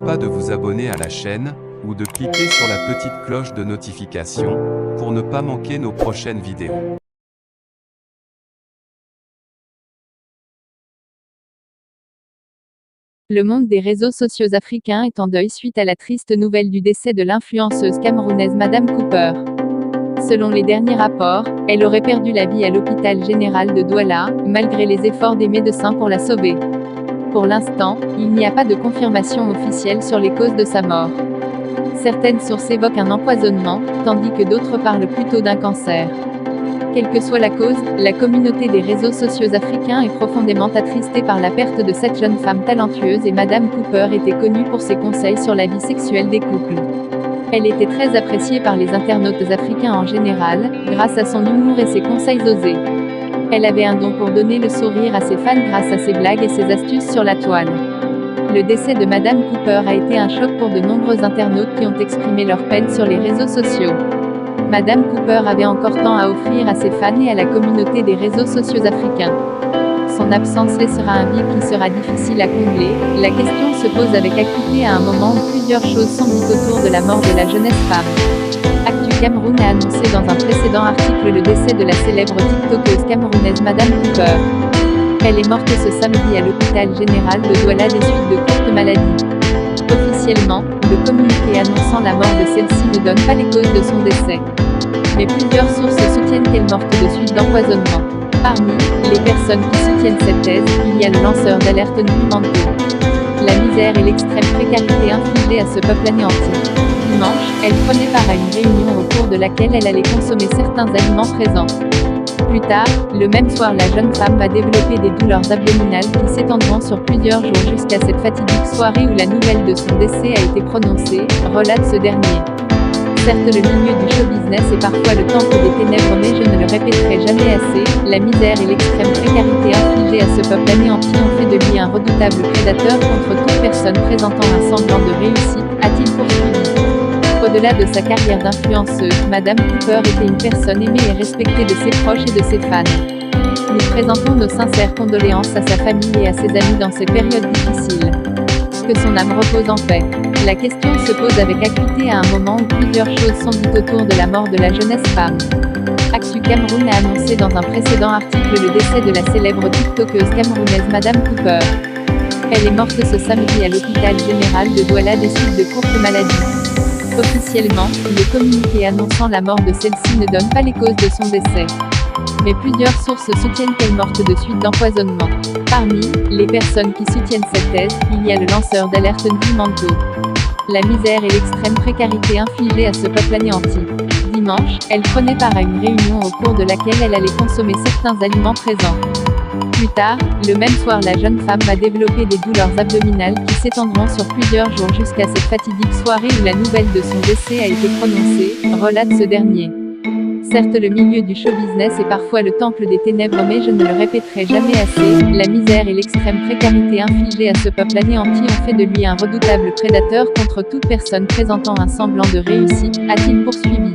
Pas de vous abonner à la chaîne, ou de cliquer sur la petite cloche de notification, pour ne pas manquer nos prochaines vidéos. Le monde des réseaux sociaux africains est en deuil suite à la triste nouvelle du décès de l'influenceuse camerounaise Madame Cooper. Selon les derniers rapports, elle aurait perdu la vie à l'hôpital général de Douala, malgré les efforts des médecins pour la sauver. Pour l'instant, il n'y a pas de confirmation officielle sur les causes de sa mort. Certaines sources évoquent un empoisonnement, tandis que d'autres parlent plutôt d'un cancer. Quelle que soit la cause, la communauté des réseaux sociaux africains est profondément attristée par la perte de cette jeune femme talentueuse et Madame Cooper était connue pour ses conseils sur la vie sexuelle des couples. Elle était très appréciée par les internautes africains en général, grâce à son humour et ses conseils osés. Elle avait un don pour donner le sourire à ses fans grâce à ses blagues et ses astuces sur la toile. Le décès de Madame Cooper a été un choc pour de nombreux internautes qui ont exprimé leur peine sur les réseaux sociaux. Madame Cooper avait encore tant à offrir à ses fans et à la communauté des réseaux sociaux africains. Son absence laissera un vide qui sera difficile à combler. La question se pose avec acuité à un moment où plusieurs choses sont dites autour de la mort de la jeunesse femme. Actu Cameroun a annoncé dans un précédent article le décès de la célèbre tiktokeuse camerounaise Madame Cooper. Elle est morte ce samedi à l'hôpital général de Douala des suites de courtes maladies. Officiellement, le communiqué annonçant la mort de celle-ci ne donne pas les causes de son décès. Mais plusieurs sources soutiennent qu'elle morte de suite d'empoisonnement. Parmi les personnes qui soutiennent cette thèse, il y a le lanceur d'alerte Nuimando. La misère et l'extrême précarité infligée à ce peuple anéanti. Dimanche, elle prenait part à une réunion au cours de laquelle elle allait consommer certains aliments présents. Plus tard, le même soir, la jeune femme va développer des douleurs abdominales qui s'étendront sur plusieurs jours jusqu'à cette fatidique soirée où la nouvelle de son décès a été prononcée, relate ce dernier. Certes, le milieu du show business est parfois le temple des ténèbres, mais je ne le répéterai jamais assez, la misère et l'extrême précarité infligée à ce peuple anéanti ont fait de lui un redoutable prédateur contre toute personne présentant un semblant de réussite, a-t-il poursuivi. Au-delà de sa carrière d'influenceuse, Madame Cooper était une personne aimée et respectée de ses proches et de ses fans. Nous présentons nos sincères condoléances à sa famille et à ses amis dans ces périodes difficiles. Que son âme repose en paix. La question se pose avec acuité à un moment où plusieurs choses sont dites autour de la mort de la jeunesse femme. Actu Cameroun a annoncé dans un précédent article le décès de la célèbre tiktokeuse camerounaise Madame Cooper. Elle est morte ce samedi à l'hôpital général de Douala des suites de courtes maladies. Officiellement, le communiqué annonçant la mort de celle-ci ne donne pas les causes de son décès. Mais plusieurs sources soutiennent qu'elle morte de suite d'empoisonnement. Parmi les personnes qui soutiennent cette thèse, il y a le lanceur d'alerte Nuimando. La misère et l'extrême précarité infligée à ce peuple anéanti. Dimanche, elle prenait part à une réunion au cours de laquelle elle allait consommer certains aliments présents. Plus tard, le même soir, la jeune femme va développer des douleurs abdominales qui s'étendront sur plusieurs jours jusqu'à cette fatidique soirée où la nouvelle de son décès a été prononcée, relate ce dernier. Certes, le milieu du show business est parfois le temple des ténèbres, mais je ne le répéterai jamais assez, la misère et l'extrême précarité infligée à ce peuple anéanti ont fait de lui un redoutable prédateur contre toute personne présentant un semblant de réussite, a-t-il poursuivi.